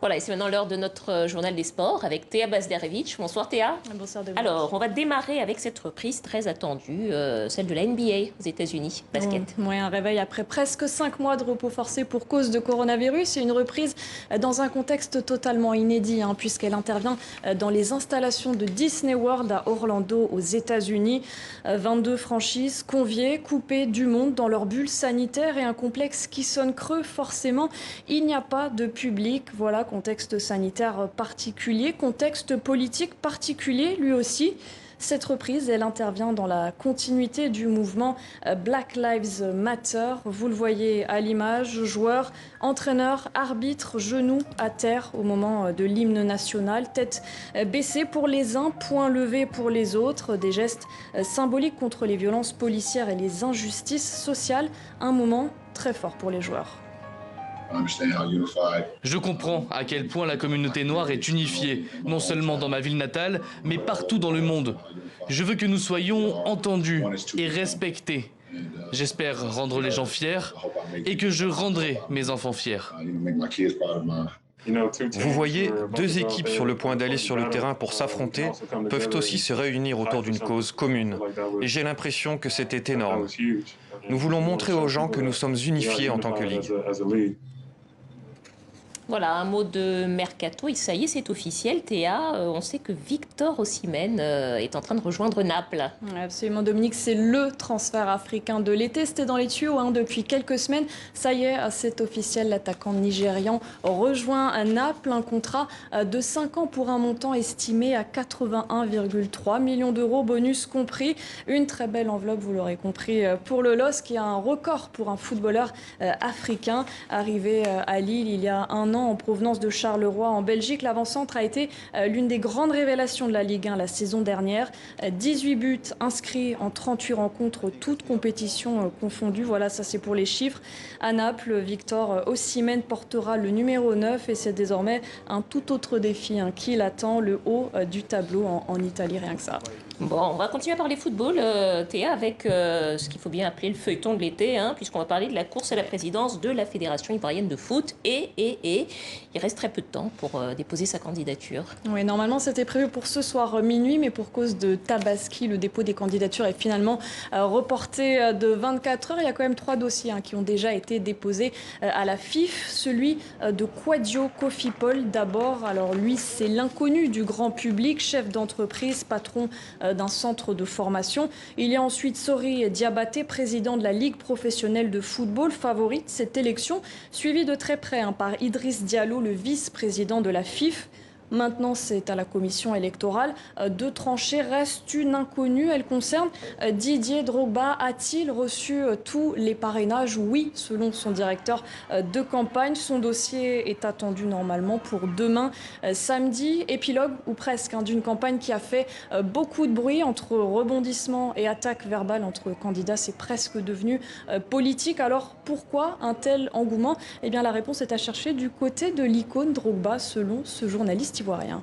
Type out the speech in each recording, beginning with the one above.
Voilà, et c'est maintenant l'heure de notre journal des sports avec Théa Bazdarevich. Bonsoir Théa. Bonsoir de Alors, on va démarrer avec cette reprise très attendue, celle de la NBA aux États-Unis, basket. Oui, un réveil après presque 5 mois de repos forcé pour cause de coronavirus et une reprise dans un contexte totalement inédit, puisqu'elle intervient dans les installations de Disney World à Orlando aux États-Unis. 22 franchises conviées, coupées du monde dans leur bulle sanitaire et un complexe qui sonne creux forcément. Il n'y a pas de public, voilà, contexte sanitaire particulier, contexte politique particulier lui aussi. Cette reprise, elle intervient dans la continuité du mouvement Black Lives Matter. Vous le voyez à l'image, joueurs, entraîneurs, arbitres, genoux à terre au moment de l'hymne national, tête baissée pour les uns, poing levé pour les autres. Des gestes symboliques contre les violences policières et les injustices sociales. Un moment très fort pour les joueurs. Je comprends à quel point la communauté noire est unifiée, non seulement dans ma ville natale, mais partout dans le monde. Je veux que nous soyons entendus et respectés. J'espère rendre les gens fiers et que je rendrai mes enfants fiers. Vous voyez, deux équipes sur le point d'aller sur le terrain pour s'affronter peuvent aussi se réunir autour d'une cause commune. Et j'ai l'impression que c'était énorme. Nous voulons montrer aux gens que nous sommes unifiés en tant que ligue. Voilà, un mot de mercato, et ça y est, c'est officiel. Théa, on sait que Victor Osimhen est en train de rejoindre Naples. Absolument, Dominique, c'est le transfert africain de l'été. C'était dans les tuyaux depuis quelques semaines. Ça y est, c'est officiel, l'attaquant nigérian rejoint Naples. Un contrat de 5 ans pour un montant estimé à 81,3 millions d'euros, bonus compris. Une très belle enveloppe, vous l'aurez compris, pour le LOSC, qui a un record pour un footballeur africain. Arrivé à Lille il y a un an, en provenance de Charleroi en Belgique, l'avant-centre a été l'une des grandes révélations de la Ligue 1 la saison dernière. 18 buts inscrits en 38 rencontres, toutes compétitions confondues. Voilà, ça c'est pour les chiffres. À Naples, Victor Osimhen portera le numéro 9 et c'est désormais un tout autre défi qui l'attend, le haut du tableau en Italie, rien que ça. Bon, on va continuer à parler football, Théa, avec ce qu'il faut bien appeler le feuilleton de l'été, puisqu'on va parler de la course à la présidence de la Fédération ivoirienne de foot. Et il reste très peu de temps pour déposer sa candidature. Oui, normalement, c'était prévu pour ce soir minuit, mais pour cause de Tabaski, le dépôt des candidatures est finalement reporté de 24 heures. Il y a quand même 3 dossiers qui ont déjà été déposés à la FIF. Celui de Kouadio Kofi Paul, d'abord. Alors lui, c'est l'inconnu du grand public, chef d'entreprise, patron d'un centre de formation. Il y a ensuite Sori Diabaté, président de la Ligue professionnelle de football, favori de cette élection, suivi de très près par Idriss Diallo, le vice-président de la FIF. Maintenant, c'est à la commission électorale de trancher. Reste une inconnue. Elle concerne Didier Drogba. A-t-il reçu tous les parrainages? Oui, selon son directeur de campagne. Son dossier est attendu normalement pour demain, samedi. Épilogue, ou presque, d'une campagne qui a fait beaucoup de bruit entre rebondissements et attaques verbales entre candidats. C'est presque devenu politique. Alors, pourquoi un tel engouement? Eh bien, la réponse est à chercher du côté de l'icône Drogba, selon ce journaliste ivoirien.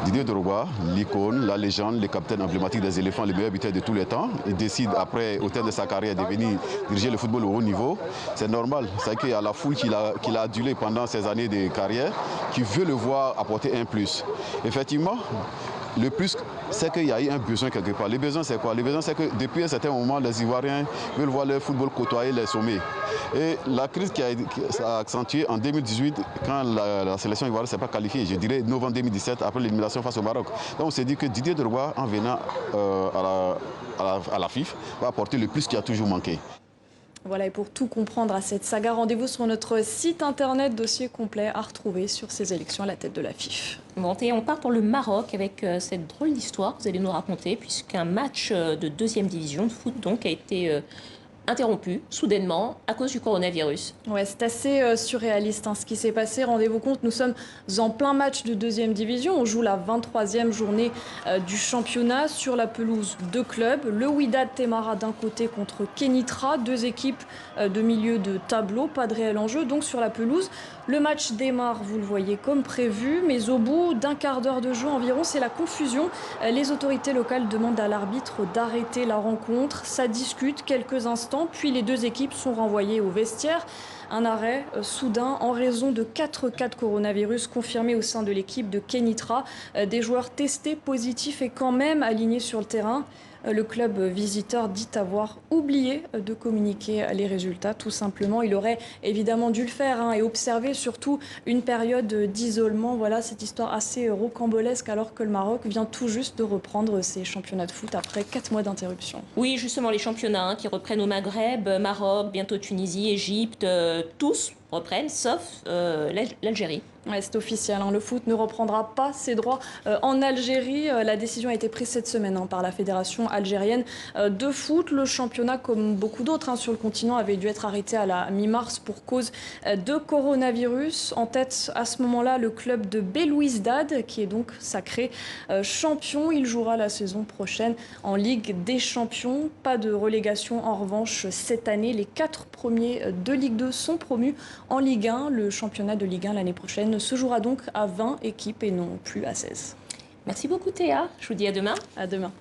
Didier Drogba, l'icône, la légende, le capitaine emblématique des éléphants, le meilleur buteur de tous les temps, il décide après, au terme de sa carrière, de venir diriger le football au haut niveau. C'est normal, c'est qu'il y a la foule qu'il a adulé pendant ces années de carrière, qui veut le voir apporter un plus. Effectivement, le plus, c'est qu'il y a eu un besoin quelque part. Le besoin, c'est quoi? Le besoin, c'est que depuis un certain moment, les Ivoiriens veulent voir leur football côtoyer les sommets. Et la crise qui a accentué en 2018, quand la sélection ivoirienne ne s'est pas qualifiée, je dirais novembre 2017, après l'élimination face au Maroc. Donc on s'est dit que Didier Drogba, en venant à la FIF, va apporter le plus qui a toujours manqué. Voilà, et pour tout comprendre à cette saga, rendez-vous sur notre site internet, dossier complet à retrouver sur ces élections à la tête de la FIF. Bon, et on part pour le Maroc avec cette drôle d'histoire que vous allez nous raconter, puisqu'un match de 2e division de foot donc, a été interrompu soudainement à cause du coronavirus. Ouais, c'est assez surréaliste ce qui s'est passé. Rendez-vous compte, nous sommes en plein match de 2e division. On joue la 23e journée du championnat sur la pelouse de clubs. Le Wydad Temara d'un côté contre Kenitra, 2 équipes de milieu de tableau, pas de réel enjeu. Donc sur la pelouse, le match démarre, vous le voyez, comme prévu. Mais au bout d'un quart d'heure de jeu environ, c'est la confusion. Les autorités locales demandent à l'arbitre d'arrêter la rencontre. Ça discute quelques instants, puis les 2 équipes sont renvoyées au vestiaire. Un arrêt soudain en raison de 4 cas de coronavirus confirmés au sein de l'équipe de Kenitra. Des joueurs testés positifs et quand même alignés sur le terrain. Le club visiteur dit avoir oublié de communiquer les résultats, tout simplement. Il aurait évidemment dû le faire et observer surtout une période d'isolement. Voilà cette histoire assez rocambolesque alors que le Maroc vient tout juste de reprendre ses championnats de foot après 4 mois d'interruption. Oui, justement, les championnats qui reprennent au Maghreb, Maroc, bientôt Tunisie, Égypte, tous reprennent, sauf l'Algérie. Ouais, c'est officiel, le foot ne reprendra pas ses droits en Algérie. La décision a été prise cette semaine par la fédération algérienne de foot. Le championnat, comme beaucoup d'autres sur le continent, avait dû être arrêté à la mi-mars pour cause de coronavirus. En tête, à ce moment-là, le club de Belouizdad, qui est donc sacré champion. Il jouera la saison prochaine en Ligue des Champions. Pas de relégation en revanche cette année. Les 4 premiers de Ligue 2 sont promus en Ligue 1. Le championnat de Ligue 1 l'année prochaine se jouera donc à 20 équipes et non plus à 16. Merci beaucoup Théa, je vous dis à demain. À demain.